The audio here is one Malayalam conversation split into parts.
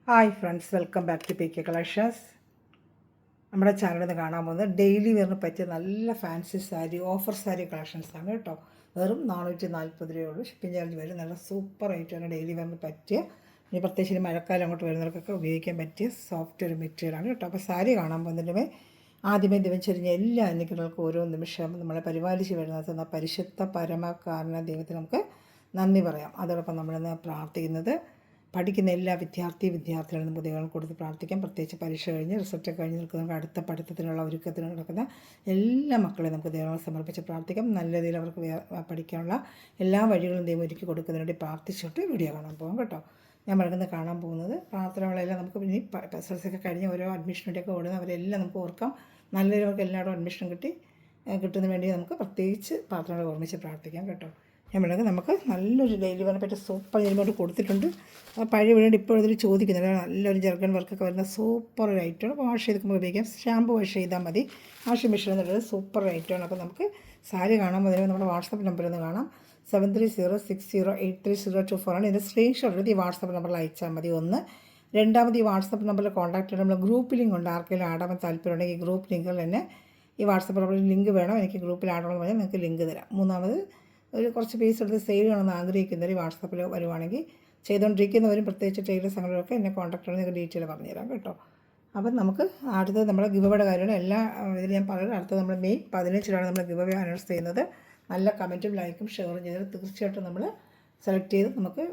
Hi friends, welcome back to P K collections. നമ്മുടെ ചാനലിൽ നിന്ന് കാണാൻ പോകുന്നത് ഡെയിലി വെയറിന് പറ്റിയ നല്ല ഫാൻസി സാരി ഓഫർ സാരി കളക്ഷൻസാണ് കേട്ടോ. വെറും 440 രൂപയുള്ളൂ. ഷിപ്പിംഗ് ചാർജ് വരും. നല്ല സൂപ്പർ ഐറ്റമാണ് ഡെയിലി വെയറിന് പറ്റിയ. ഇനി പ്രത്യേകിച്ച് മഴക്കാലം അങ്ങോട്ട് വരുന്നവർക്കൊക്കെ ഉപയോഗിക്കാൻ പറ്റിയ സോഫ്റ്റ് ഒരു മെറ്റീരിയലാണ് കേട്ടോ. അപ്പോൾ സാരി കാണാൻ പോകുന്നതിനുമേ ആദ്യമേ ദിവചരിഞ്ഞ എല്ലാ അനുഗ്രഹങ്ങൾക്കും ഓരോ നിമിഷം നമ്മളെ പരിപാലിച്ച് വരുന്ന പരിശുദ്ധ പരമകാരണ ദൈവത്തിന് നമുക്ക് നന്ദി പറയാം. അതോടൊപ്പം നമ്മളിന്ന് പ്രാർത്ഥിക്കുന്നത് പഠിക്കുന്ന എല്ലാ വിദ്യാർത്ഥികളും പുതിയകൾ കൊടുത്ത് പ്രാർത്ഥിക്കാം. പ്രത്യേകിച്ച് പരീക്ഷ കഴിഞ്ഞ് റിസൾട്ട് കഴിഞ്ഞ് നിൽക്കുന്ന അടുത്ത പഠിത്തത്തിനുള്ള ഒരുക്കത്തിന് നടക്കുന്ന എല്ലാ മക്കളെയും നമുക്ക് ദൈവങ്ങളെ സമർപ്പിച്ച് പ്രാർത്ഥിക്കാം. നല്ല രീതിയിൽ അവർക്ക് പഠിക്കാനുള്ള എല്ലാ വഴികളും ദൈവം ഒരുക്കി കൊടുക്കുന്നതിന് വേണ്ടി പ്രാർത്ഥിച്ചിട്ട് വീഡിയോ കാണാൻ പോകും കേട്ടോ. ഞാൻ പറയുന്നത് കാണാൻ പോകുന്നത് പ്രാർത്ഥനകളെല്ലാം നമുക്ക് ഇനി SSLC കഴിഞ്ഞ് ഓരോ അഡ്മിഷൻ വേണ്ടിയൊക്കെ ഓടുന്നത് അവരെല്ലാം നമുക്ക് ഓർക്കാം. നല്ല രീതിയിലവർക്ക് എല്ലായിടും അഡ്മിഷൻ കിട്ടുന്നതിന് വേണ്ടി നമുക്ക് പ്രത്യേകിച്ച് പ്രാർത്ഥനകൾ ഓർമ്മിച്ച് പ്രാർത്ഥിക്കാം കേട്ടോ. ഞാൻ പറയുന്നത് നമുക്ക് നല്ലൊരു ഡെയിലി വെയറിനെ പറ്റി സൂപ്പർ ഇതിനോട് കൊടുത്തിട്ടുണ്ട്. പഴയ വീട് ഇപ്പോൾ ഇതിൽ ചോദിക്കുന്നില്ല. നല്ലൊരു ജർഗൻ വർക്കൊക്കെ വരുന്ന സൂപ്പർ ഒരു ഐറ്റമാണ്. വാഷ് ചെയ്തിരിക്കുമ്പോൾ ഉപയോഗിക്കാം. ഷാമ്പു വാഷ് ചെയ്താൽ മതി. വാഷിംഗ് മെഷീൻ എന്നുള്ളത് സൂപ്പർ ഐറ്റമാണ്. അപ്പോൾ നമുക്ക് സാരി കാണാൻ പോകുന്നത് നമ്മുടെ വാട്സപ്പ് നമ്പറിൽ നിന്ന് കാണാം. 7306083024 ആണ്. ഇതിൻ്റെ സ്ക്രീൻഷോട്ട് എടുത്ത് ഈ വാട്സപ്പ് നമ്പറിൽ അയച്ചാൽ മതി. ഒന്ന് രണ്ടാമത് ഈ വാട്സപ്പ് നമ്പറിൽ കോൺടാക്ട് ചെയ്യണം. നമ്മൾ ഗ്രൂപ്പ് ലിങ്ക് ഉണ്ട്. ആർക്കെങ്കിലും ആടാൻ താല്പര്യമുണ്ടെങ്കിൽ ഈ ഗ്രൂപ്പ് ലിങ്കിൽ തന്നെ ഈ വാട്സപ്പ് നമ്പറിൽ ലിങ്ക് വേണം, എനിക്ക് ഗ്രൂപ്പിൽ ആടണമെന്ന് പറഞ്ഞാൽ നിങ്ങൾക്ക് ലിങ്ക് തരാം. മൂന്നാമത് ഒരു കുറച്ച് പീസ് എടുത്ത് സെയിൽ ചെയ്യണമെന്ന് ആഗ്രഹിക്കുന്നവർ വാട്സപ്പിൽ വരുവാണെങ്കിൽ ചെയ്തുകൊണ്ടിരിക്കുന്നവരും പ്രത്യേകിച്ച് ടൈലർ സംഘടനകളൊക്കെ എന്നെ കോൺടാക്ട് ചെയ്യണം. നിങ്ങൾക്ക് ഡീറ്റെയിൽ പറഞ്ഞുതരാം കേട്ടോ. അപ്പം നമുക്ക് അടുത്തത് നമ്മുടെ ഗിവവേയുടെ കാര്യമാണ്. എല്ലാ ഇതിൽ ഞാൻ പറയുന്നത് അടുത്തത് നമ്മൾ മെയ് 15 നമ്മൾ ഗിവവേ അനൗൺസ് ചെയ്യുന്നത്. നല്ല കമൻറ്റും ലൈക്കും ഷെയറും ചെയ്താൽ തീർച്ചയായിട്ടും നമ്മൾ സെലക്ട് ചെയ്ത് നമുക്ക്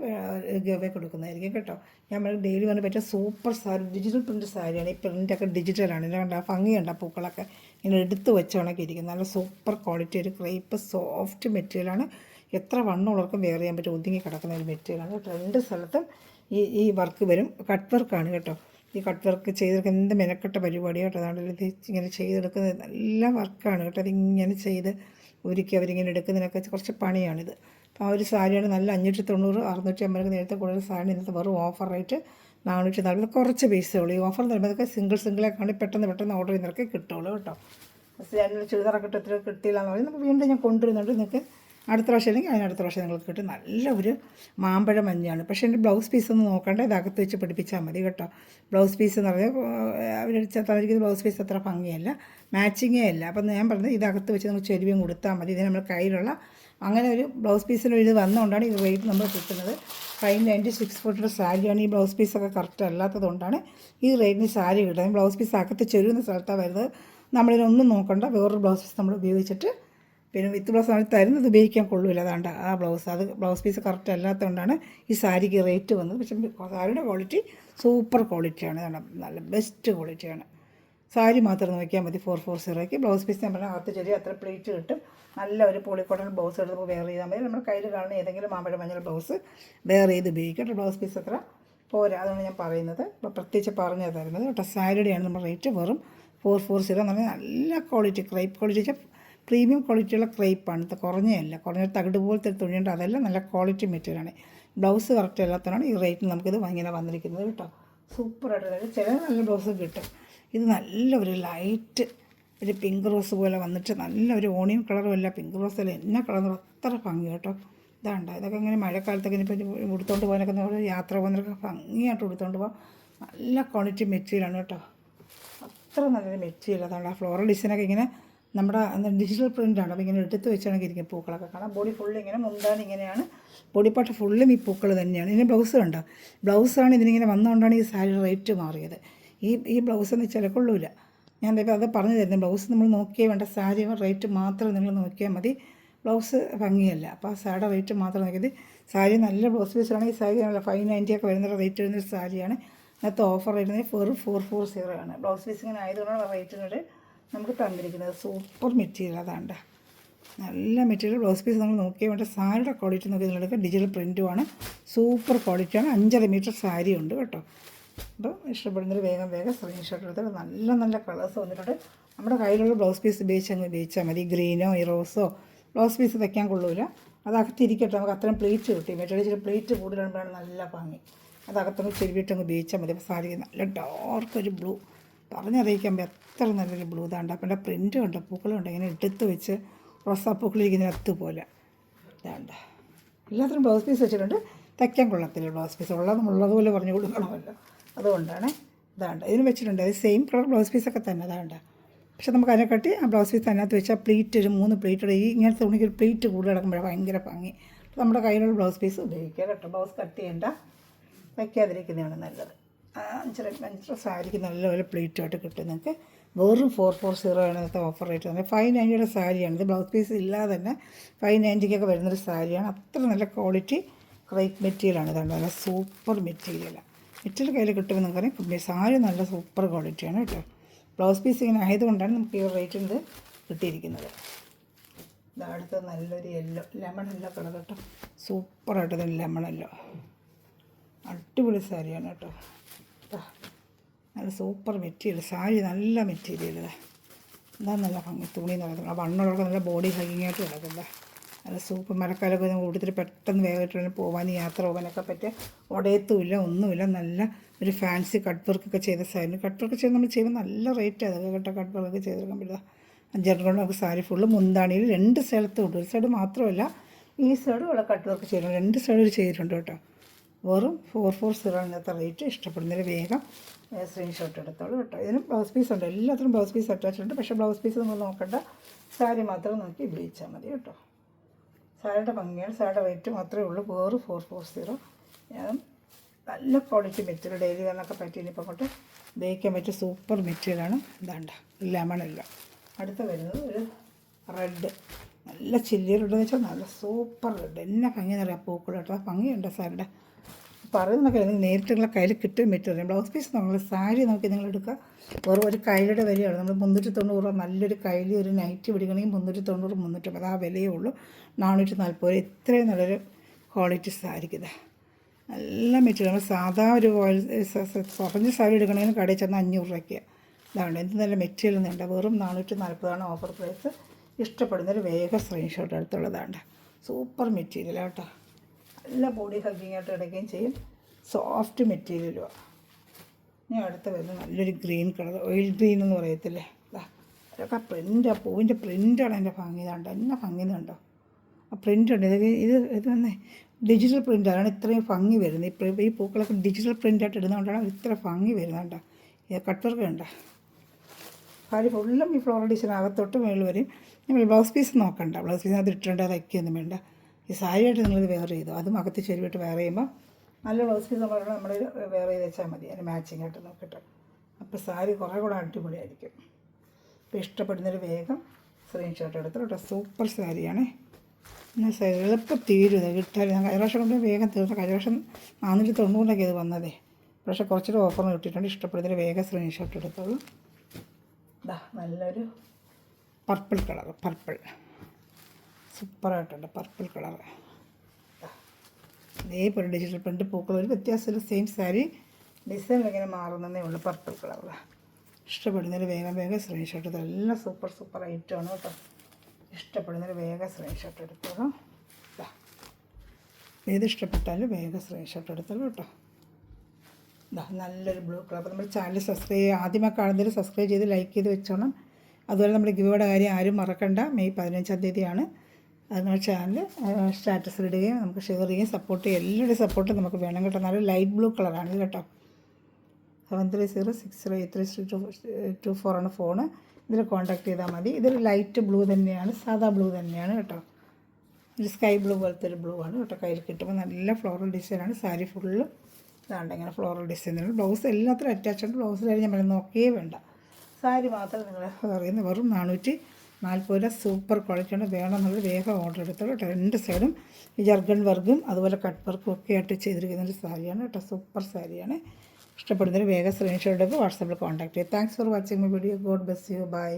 ഗിവവേ കൊടുക്കുന്നതായിരിക്കും കേട്ടോ. ഞാൻ ഡെയിലി വന്ന് പറ്റിയ സൂപ്പർ സാരി ഡിജിറ്റൽ പ്രിൻറ്റ് സാരിയാണ്. ഈ പ്രിൻ്റൊക്കെ ഡിജിറ്റലാണ്. ഇതിൻ്റെ കണ്ട ഭംഗിയുണ്ട്. പൂക്കളൊക്കെ ഇങ്ങനെ എടുത്ത് വെച്ച് കണക്കിരിക്കും. നല്ല സൂപ്പർ ക്വാളിറ്റി ഒരു ക്രേപ്പ് സോഫ്റ്റ് മെറ്റീരിയലാണ്. എത്ര വണ്ണമുള്ളവർക്കും വെയർ ചെയ്യാൻ പറ്റും. ഒതുങ്ങി കിടക്കുന്ന ഒരു മെറ്റീരിയലാണ്. രണ്ട് സ്ഥലത്തും ഈ വർക്ക് വരും. കട്ട് വർക്കാണ് കേട്ടോ. ഈ കട്ട് വർക്ക് ചെയ്തെടുക്കുന്ന എന്ത് മെനക്കെട്ട പരിപാടി കേട്ടോ. അതാണ്ട് ഇത് ഇങ്ങനെ ചെയ്തെടുക്കുന്നത് നല്ല വർക്കാണ് കേട്ടോ. അതിങ്ങനെ ചെയ്ത് ഒരുക്കി അവരിങ്ങനെ എടുക്കുന്നതിനൊക്കെ കുറച്ച് പണിയാണിത്. അപ്പോൾ ആ ഒരു സാരിയാണ് നല്ല 590 650 നേരത്തെ കൂടുതൽ സാരി. ഇന്നത്തെ വെറും ഓഫർ റേറ്റ് 440. കുറച്ച് പീസേ ഉള്ളൂ. ഈ ഓഫർ തരുമ്പോഴൊക്കെ സിംഗിളെ കാണി പെട്ടെന്ന് ഓർഡർ ചെയ്യുന്നവർക്ക് കിട്ടുള്ളൂ കേട്ടോ. അതിന് ചുരിദാറൊക്കെ ഇട്ട് കിട്ടിയില്ല എന്ന് പറഞ്ഞാൽ നമുക്ക് വീണ്ടും ഞാൻ കൊണ്ടുവരുന്നുണ്ട്. നിങ്ങൾക്ക് അടുത്ത പ്രാവശ്യം അല്ലെങ്കിൽ അതിനടുത്ത പ്രാവശ്യം നിങ്ങൾക്ക് കിട്ടും. നല്ല ഒരു മാമ്പഴ മഞ്ഞാണ്. പക്ഷേ എൻ്റെ ബ്ലൗസ് പീസ് ഒന്ന് നോക്കണ്ട. ഇത് അകത്ത് വെച്ച് പിടിപ്പിച്ചാൽ മതി കേട്ടോ. ബ്ലൗസ് പീസ് എന്ന് പറഞ്ഞാൽ തന്നിരിക്കുന്ന ബ്ലൗസ് പീസ് അത്ര ഭംഗിയല്ല, മാച്ചിങ്ങേ അല്ല. അപ്പം ഞാൻ പറഞ്ഞത് ഇതകത്ത് വെച്ച് നമുക്ക് ചെരുവിയും കൊടുത്താൽ മതി. ഇതിന് നമ്മൾ കയ്യിലുള്ള അങ്ങനെ ഒരു ബ്ലൗസ് പീസിന് ഇത് വന്നുകൊണ്ടാണ് ഈ റേറ്റ് നമ്മൾ കിട്ടുന്നത്. 596 സാരിയാണ്. ഈ ബ്ലൗസ് പീസൊക്കെ കറക്റ്റ് അല്ലാത്തതുകൊണ്ടാണ് ഈ റേറ്റിന് സാരി കിട്ടുന്നത്. ബ്ലൗസ് പീസ് അകത്ത് ചെരുവുന്ന സ്ഥലത്താണ് വരുന്നത്. നമ്മളിതൊന്നും നോക്കണ്ട. വേറൊരു ബ്ലൗസ് പീസ് നമ്മൾ ഉപയോഗിച്ചിട്ട് പിന്നെ വിത്ത് ബ്ലൗസ് നമ്മൾ തരുന്നത് ഉപയോഗിക്കാൻ കൊള്ളില്ല. അതാണ്ട് ആ ബ്ലൗസ് പീസ് കറക്റ്റ് അല്ലാത്തതുകൊണ്ടാണ് ഈ സാരിക്ക് റേറ്റ് വന്നത്. പക്ഷേ സാരിയുടെ ക്വാളിറ്റി സൂപ്പർ ക്വാളിറ്റിയാണ്. നല്ല ബെസ്റ്റ് ക്വാളിറ്റിയാണ്. സാരി മാത്രം നോക്കിയാൽ മതി. 440 ബ്ലൗസ് പീസ് ഞാൻ പറഞ്ഞാൽ അകത്ത് ചെറിയ അത്ര പ്ലേറ്റ് കിട്ടും. നല്ല ഒരു പോളിക്കോട്ടൺ ബ്ലൗസ് എടുത്ത് വെയർ ചെയ്താൽ മതി. നമ്മുടെ കയ്യിൽ കാണുന്ന ഏതെങ്കിലും മാമ്പഴ മഞ്ഞൾ ബ്ലൗസ് വെയർ ചെയ്ത് ഉപയോഗിക്കട്ടെ. ബ്ലൗസ് പീസ് അത്ര പോരാ. അതാണ് ഞാൻ പറയുന്നത്. അപ്പോൾ പ്രത്യേകിച്ച് പറഞ്ഞു തരുന്നത് കേട്ടോ. സാരിയുടെയാണ് നമ്മുടെ റേറ്റ് വെറും 440 എന്ന് പറഞ്ഞാൽ നല്ല ക്വാളിറ്റി ക്രൈപ്പ് ക്വാളിറ്റി വെച്ചാൽ പ്രീമിയം ക്വാളിറ്റിയുള്ള ക്രൈപ്പാണ്. ഇത് കുറഞ്ഞ തകിട് പോലത്തെ തുണിയുണ്ട്. അതെല്ലാം നല്ല ക്വാളിറ്റി മെറ്റീരിയലാണ്. ബ്ലൗസ് കറക്റ്റ് അല്ലാത്തതാണ് ഈ റേറ്റിന് നമുക്കിത് ഇങ്ങനെ വന്നിരിക്കുന്നത് കേട്ടോ. സൂപ്പറായിട്ട് ചില നല്ല ബ്ലൗസ് കിട്ടും. ഇത് നല്ല ഒരു ലൈറ്റ് ഒരു പിങ്ക് റോസ് പോലെ വന്നിട്ട് നല്ല ഒരു ഓണിയൻ കളറും അല്ല പിങ്ക് റോസ് അല്ല എന്നാ കളർ അത്ര ഭംഗി കേട്ടോ. ഇതാണ്ട് ഇതൊക്കെ ഇങ്ങനെ മഴക്കാലത്തൊക്കെ ഇനിയിപ്പോൾ ഉടുത്തോണ്ട് പോകാനൊക്കെ നമ്മൾ യാത്ര പോകുന്നതൊക്കെ ഭംഗിയായിട്ട് ഉടുത്തോണ്ട് പോകാം. നല്ല ക്വാളിറ്റി മെറ്റീരിയലാണ് കേട്ടോ. അത്ര നല്ലൊരു മെറ്റീരിയൽ. അതാണ് ആ ഫ്ലോറൽ ഡിസൈനൊക്കെ ഇങ്ങനെ നമ്മുടെ ഡിജിറ്റൽ പ്രിൻ്റാണ്. അപ്പോൾ ഇങ്ങനെ എടുത്ത് വെച്ചാണെങ്കിൽ ഇരിക്കും പൂക്കളൊക്കെ കാണാം. ബോഡി ഫുള്ള് ഇങ്ങനെ മുന്താൻ ഇങ്ങനെയാണ്. ബോഡി പാർട്ട് ഫുള്ളും ഈ പൂക്കൾ തന്നെയാണ്. ഇതിന് ബ്ലൗസ് കണ്ടോ. ബ്ലൗസാണ് ഇതിനിങ്ങനെ വന്നുകൊണ്ടാണ് ഈ സാരി റേറ്റ് മാറിയത്. ഈ ബ്ലൗസ് എന്ന് വെച്ചാൽ കൊള്ളൂല. ഞാൻ അത് പറഞ്ഞു തരുന്നത്. ബ്ലൗസ് നമ്മൾ നോക്കിയേ വേണ്ട. സാരി റേറ്റ് മാത്രം നിങ്ങൾ നോക്കിയാൽ മതി. ബ്ലൗസ് ഭംഗിയല്ല. അപ്പോൾ ആ സാരിയുടെ റേറ്റ് മാത്രം നോക്കിയത്. സാരി നല്ല ബ്ലൗസ് പീസാണെങ്കിൽ സാരി നല്ല 590 ഒക്കെ വരുന്ന റേറ്റ് വരുന്നൊരു സാരിയാണ്. അതിനകത്ത് ഓഫർ വരുന്നത് വെറും 440 ആണ്. ബ്ലൗസ് പീസ് ഇങ്ങനെ ആയതുകൊണ്ടാണ് റേറ്റിനൊരു നമുക്ക് തന്നിരിക്കുന്നത്. Super material. അതാണ്ട് നല്ല മെറ്റീരിയൽ. ബ്ലൗസ് പീസ് നമ്മൾ നോക്കിയാൽ വേണ്ട. സാരിയുടെ ക്വാളിറ്റി നോക്കി നിങ്ങളെടുക്കുക. ഡിജിറ്റൽ പ്രിൻറ്റുമാണ്. സൂപ്പർ ക്വാളിറ്റിയാണ്. 5.5 മീറ്റർ സാരി ഉണ്ട് കേട്ടോ. അപ്പോൾ ഇഷ്ടപ്പെടുന്നൊരു വേഗം സ്ക്രീൻഷോട്ട് എടുത്തിട്ട് നല്ല കളേഴ്സ് വന്നിട്ടുണ്ട്. നമ്മുടെ കയ്യിലുള്ള ബ്ലൗസ് പീസ് ഉപയോഗിച്ചാൽ മതി. ഗ്രീനോ റോസോ ബ്ലൗസ് പീസ് വയ്ക്കാൻ കൊള്ളൂല. അതകത്തിരിക്കട്ടെ. നമുക്ക് അത്രയും പ്ലേറ്റ് കിട്ടി. മെറ്റീരിയൽ പ്ലേറ്റ് കൂടുതലുമ്പോഴാണ് നല്ല ഭംഗി. അതകത്തൊന്ന് ചെരുവിട്ടങ്ങ് ഉപയോഗിച്ചാൽ മതി. അപ്പോൾ സാരി നല്ല ഡാർക്ക് ഒരു ബ്ലൂ പറഞ്ഞറിയിക്കാൻ എത്ര നല്ലൊരു ബ്ലൂ. ഇതാണ്ട് അപ്പം എൻ്റെ പ്രിൻറ്റും ഉണ്ട്, പൂക്കളുണ്ട്. ഇങ്ങനെ എടുത്ത് വെച്ച് റോസാപ്പൂക്കളിരിക്കുന്നതിനകത്ത് പോലെ ഇതാണ്ട്. എല്ലാത്തിനും ബ്ലൗസ് പീസ് വെച്ചിട്ടുണ്ട്. തയ്ക്കാൻ കൊള്ളത്തില്ല ബ്ലൗസ് പീസ്. ഉള്ളതുപോലെ പറഞ്ഞു കൊടുക്കണമല്ലോ. അതുകൊണ്ടാണ്. ഇതാണ്ട് ഇതിന് വെച്ചിട്ടുണ്ട്, അത് സെയിം കളർ ബ്ലൗസ് പീസൊക്കെ തന്നെ അതാണ്ട്. പക്ഷെ നമുക്ക് അതിനെക്കാട്ടി ആ ബ്ലൗസ് പീസ് അതിനകത്ത് വെച്ചാൽ പ്ലീറ്റ് ഒരു 3 പ്ലീറ്റ് ഈ ഇങ്ങനത്തെ തുണിക്ക് ഒരു പ്ലീറ്റ് കൂടുതൽ കിടക്കുമ്പോഴേ ഭയങ്കര ഭംഗി. നമ്മുടെ കയ്യിലുള്ള ബ്ലൗസ് പീസ് ഉപയോഗിക്കുക കേട്ടോ. ബ്ലൗസ് കട്ട് ചെയ്യേണ്ട, വയ്ക്കാതിരിക്കുന്നതാണ് നല്ലത്. 5 സാരിക്ക് നല്ലപോലെ പ്ലീറ്റുമായിട്ട് കിട്ടും നിങ്ങൾക്ക്. വെറും 440 ആണ് ഇന്നത്തെ ഓഫർ റേറ്റ് തന്നെ. 590 സാരിയാണ് ഇത്. ബ്ലൗസ് പീസ് ഇല്ലാതെ തന്നെ 590 വരുന്നൊരു സാരിയാണ്. അത്ര നല്ല ക്വാളിറ്റി ക്രേപ്പ് മെറ്റീരിയലാണ്. ഇതാണ് നല്ല സൂപ്പർ മെറ്റീരിയലാണ്. മെറ്റീരിയൽ കയ്യിൽ കിട്ടുമ്പോൾ നിങ്ങൾക്കറിയാം സാരി നല്ല സൂപ്പർ ക്വാളിറ്റിയാണ് കേട്ടോ. ബ്ലൗസ് പീസ് ഇങ്ങനെ ആയതുകൊണ്ടാണ് നമുക്ക് ഈ റേറ്റിൽ ഇത് കിട്ടിയിരിക്കുന്നത്. അടുത്ത നല്ലൊരു ലെമൺ യെല്ലോ കളർ കേട്ടോ. സൂപ്പറായിട്ട് ലെമണല്ലോ, അടിപൊളി സാരിയാണ് കേട്ടോ. നല്ല സൂപ്പർ മെറ്റീരിയൽ സാരി, നല്ല മെറ്റീരിയൽ. എന്താ നല്ല ഭംഗി തുണി എന്ന് പറയുന്നത്. ആ വണ്ണുള്ളവർക്ക് നല്ല ബോഡി ഹൈങ്ങിങ്ങായിട്ട് കിടക്കില്ല. നല്ല സൂപ്പർ. മഴക്കാലമൊക്കെ നമ്മൾ കൂടുതൽ പെട്ടെന്ന് വേഗമായിട്ട് പോകാൻ യാത്ര പോകാനൊക്കെ പറ്റിയ ഉടയത്തുമില്ല ഒന്നുമില്ല. നല്ല ഒരു ഫാൻസി കട്ട് വർക്കൊക്കെ ചെയ്ത സാരി. കട്ട് വർക്ക് ചെയ്ത് നമ്മൾ ചെയ്യുമ്പോൾ നല്ല റേറ്റ് അതൊക്കെ കേട്ടോ. കട്ട് വർക്കൊക്കെ ചെയ്തെടുക്കാൻ പറ്റില്ല. 5 കൊണ്ട് നമുക്ക് സാരി ഫുള്ള് മുന്താണിയിൽ 2 സ്ഥലത്തും ഉണ്ട്. ഒരു സൈഡ് മാത്രമല്ല ഈ സൈഡും ഇവിടെ കട്ട് വർക്ക് ചെയ്തിട്ടുണ്ട്. 2 സൈഡിൽ ചെയ്തിട്ടുണ്ട് കേട്ടോ. വെറും 440 ഇന്നത്തെ റേറ്റ്. ഇഷ്ടപ്പെടുന്നതിൽ വേഗം സ്ക്രീൻഷോട്ട് എടുത്തോളൂ കേട്ടോ. ഇതിനും ബ്ലൗസ് പീസ് ഉണ്ട്, എല്ലാത്തിനും ബ്ലൗസ് പീസ് അറ്റാച്ച് ഉണ്ട്. പക്ഷേ ബ്ലൗസ് പീസ് നിങ്ങൾ നോക്കണ്ട, സാരി മാത്രം നോക്കി ഉപയോഗിച്ചാൽ മതി കേട്ടോ. സാരിയുടെ ഭംഗിയാണ്, സാരിയുടെ റേറ്റ് മാത്രമേ ഉള്ളൂ. വെറും 440. ഞാൻ നല്ല ക്വാളിറ്റി മെറ്റീരിയൽ ഡെയിലി വെയറിനൊക്കെ പറ്റി ഇനിയിപ്പോൾ കൊണ്ട് ഉപയോഗിക്കാൻ പറ്റിയ സൂപ്പർ മെറ്റീരിയലാണ്. ഇതാണ്ട ലെമണല്ല. അടുത്ത വരുന്നത് ഒരു റെഡ്, നല്ല ചില്ലി റെഡ് എന്ന് വെച്ചാൽ നല്ല സൂപ്പർ റെഡ്. എന്നെ ഭംഗി എന്നറിയാം പൂക്കൾ കേട്ടോ. ഭംഗിയുണ്ട് സാരിയുടെ പറയുന്നതൊക്കെ നേരിട്ടുള്ള കയ്യിൽ കിട്ടും മെറ്റീരിയൽ. ബ്ലൗസ് പീസ് നമ്മൾ സാരി നോക്കി നിങ്ങൾ എടുക്കുക. വെറും ഒരു കയ്യിലുടെ വരികയാണ്. നമ്മൾ 390 നല്ലൊരു കയ്യിൽ ഒരു നൈറ്റ് പിടിക്കണമെങ്കിൽ 390 350 ആ വിലയേ ഉള്ളൂ. 440 ഇത്രയും നല്ലൊരു ക്വാളിറ്റി സാരിക്കുന്നത്. നല്ല മെറ്റീരിയൽ. നമ്മൾ സാധാ ഒരു കുറഞ്ഞ സാരി എടുക്കണമെങ്കിൽ കടയിൽ ചെന്നാൽ 500 രൂപയ്ക്ക്. ഇതാണ് എന്ത് നല്ല മെറ്റീരിയൽ എന്നുണ്ട്. വെറും 440 ഓഫർ പ്രൈസ്. ഇഷ്ടപ്പെടുന്നൊരു വേഗം സ്ക്രീൻഷോട്ട് എടുത്തുള്ളതാണ്. സൂപ്പർ മെറ്റീരിയൽ കേട്ടോ. നല്ല ബോഡി ഹഗ്ഗിങ്ങായിട്ട് കിടക്കുകയും ചെയ്യും. സോഫ്റ്റ് മെറ്റീരിയലുമാണ്. ഇനി അടുത്ത് വരുന്നത് നല്ലൊരു ഗ്രീൻ കളർ, ഓയിൽ ഗ്രീൻ എന്ന് പറയത്തില്ലേ. അതൊക്കെ പ്രിൻ്റ്, ആ പൂവിൻ്റെ പ്രിൻ്റാണ് എൻ്റെ ഭംഗി. ഇതാണ്ടോ എന്നെ ഭംഗി കണ്ടോ. ആ പ്രിൻ്റ് ഉണ്ട്. ഇത് വന്നേ ഡിജിറ്റൽ പ്രിൻ്റ്. അതാണ് ഇത്രയും ഭംഗി വരുന്നത്. ഈ പൂക്കളൊക്കെ ഡിജിറ്റൽ പ്രിൻ്റായിട്ട് ഇടുന്നതുകൊണ്ടാണ് ഇത്ര ഭംഗി വരുന്നുണ്ടോ. ഇത് കട്ട് വർക്ക് കണ്ടോ. കാര്യം ഫുള്ളും ഈ ഫ്ലോറൽ ഡിസൈൻ അകത്തോട്ട് മേളിൽ വരും. നമ്മൾ ബ്ലൗസ് പീസ് നോക്കണ്ട, ബ്ലൗസ് പീസ് അത് ഇട്ടിട്ടുണ്ട്, അത് അയക്കൊന്നും വേണ്ട. ഈ സാരിയായിട്ട് നിങ്ങളിത് വെയർ ചെയ്തു, അതും അകത്ത് ചെരുവിട്ട് വെയർ ചെയ്യുമ്പോൾ നല്ല ബ്ലൗസ് പീസ് നമ്മൾ വെയർ ചെയ്ത് വെച്ചാൽ മതി. അതിന് മാച്ചിങ് ആയിട്ട് നോക്കിയിട്ട്. അപ്പോൾ സാരി കുറേ കൂടെ അടിപൊളിയായിരിക്കും. അപ്പോൾ ഇഷ്ടപ്പെടുന്നൊരു വേഗം സ്ക്രീൻഷോട്ട് എടുത്തു കേട്ടോ. സൂപ്പർ സാരിയാണ്. പിന്നെ എളുപ്പം തീരും ഇത് കിട്ടാൻ. ഞാൻ കഴിഞ്ഞ പ്രാവശ്യം കൊണ്ട് വേഗം തീർന്നു. കഴിഞ്ഞ പ്രാവശ്യം 490 ഇത് വന്നതേ. പക്ഷേ കുറച്ചൊരു ഓഫർ കിട്ടിയിട്ടുണ്ട്. ഇഷ്ടപ്പെടുന്നൊരു വേഗം സ്ക്രീൻഷോട്ട് എടുത്തോളൂ. നല്ലൊരു പർപ്പിൾ കളർ, പർപ്പിൾ സൂപ്പറായിട്ടുണ്ട്. പർപ്പിൾ കളർ ഇതേപോലെ ഡിജിറ്റൽ പ്രിൻ്റ് പൂക്കൾ ഒരു വ്യത്യാസമില്ല. സെയിം സാരി ഡിസൈൻ ഇങ്ങനെ മാറുന്നതേ ഉള്ളൂ. പർപ്പിൾ കളർ ഇഷ്ടപ്പെടുന്നൊരു വേഗം സ്ക്രീൻഷോട്ട് എടുത്തോ. എല്ലാം സൂപ്പർ ഐറ്റമാണ് കേട്ടോ. ഇഷ്ടപ്പെടുന്നൊരു വേഗം സ്ക്രീൻഷോട്ട് എടുത്തോളൂ. ഏത് ഇഷ്ടപ്പെട്ടാലും വേഗം സ്ക്രീൻഷോട്ട് എടുത്തോളൂ കേട്ടോ. നല്ലൊരു ബ്ലൂ കളർ. അപ്പോൾ നമ്മുടെ ചാനൽ ആദ്യമായി കാണുന്നതിൽ സബ്സ്ക്രൈബ് ചെയ്ത് ലൈക്ക് ചെയ്ത് വെച്ചോണം. അതുപോലെ നമ്മുടെ ഗിവയുടെ കാര്യം ആരും മറക്കണ്ട. മെയ് 15-ാം തീയതിയാണ്. അത് നമ്മുടെ ചാനൽ സ്റ്റാറ്റസിൽ ഇടുകയും നമുക്ക് ഷെയർ ചെയ്യുകയും സപ്പോർട്ട് ചെയ്യുക. എല്ലാവരുടെയും സപ്പോർട്ട് നമുക്ക് വേണം കേട്ടോ. നല്ല ലൈറ്റ് ബ്ലൂ കളറാണ് ഇത് കേട്ടോ. 73068324 ആണ് ഫോണ്. ഇതിൽ കോൺടാക്ട് ചെയ്താൽ മതി. ഇതൊരു ലൈറ്റ് ബ്ലൂ തന്നെയാണ്, സാധാ ബ്ലൂ തന്നെയാണ് കേട്ടോ. ഒരു സ്കൈ ബ്ലൂ പോലത്തെ ഒരു ബ്ലൂ ആണ് കേട്ടോ. കയ്യിൽ കിട്ടുമ്പോൾ നല്ല ഫ്ലോറൽ ഡിസൈനാണ്. സാരി ഫുള്ള് ഇതാണ്ട് ഇങ്ങനെ ഫ്ലോറൽ ഡിസൈനുകൾ. ബ്ലൗസ് എല്ലാത്തിനും അറ്റാച്ച്ഡ്. ബ്ലൗസിലായി നമ്മൾ നോക്കിയേ വേണ്ട. സാരി മാത്രം നിങ്ങൾ പറയുന്നത് വെറും 440 സൂപ്പർ ക്വാളിറ്റിയാണ്. വേണമെന്നുള്ള വേഗം ഓർഡർ എടുത്തോളൂ കേട്ടോ. 2 സൈഡും ഈ ജർഗൺ വർക്കും അതുപോലെ കട്ട് വർക്കും ഒക്കെ ആയിട്ട് ചെയ്തിരിക്കുന്ന ഒരു സാരിയാണ് കേട്ടോ. സൂപ്പർ സാരിയാണ്. ഇഷ്ടപ്പെടുന്നൊരു വേഗം സ്ക്രീൻഷോട്ട് എടുത്ത് വാട്സാപ്പിൽ കോൺടാക്ട് ചെയ്യുക. Thanks for watching my video. God bless you. By.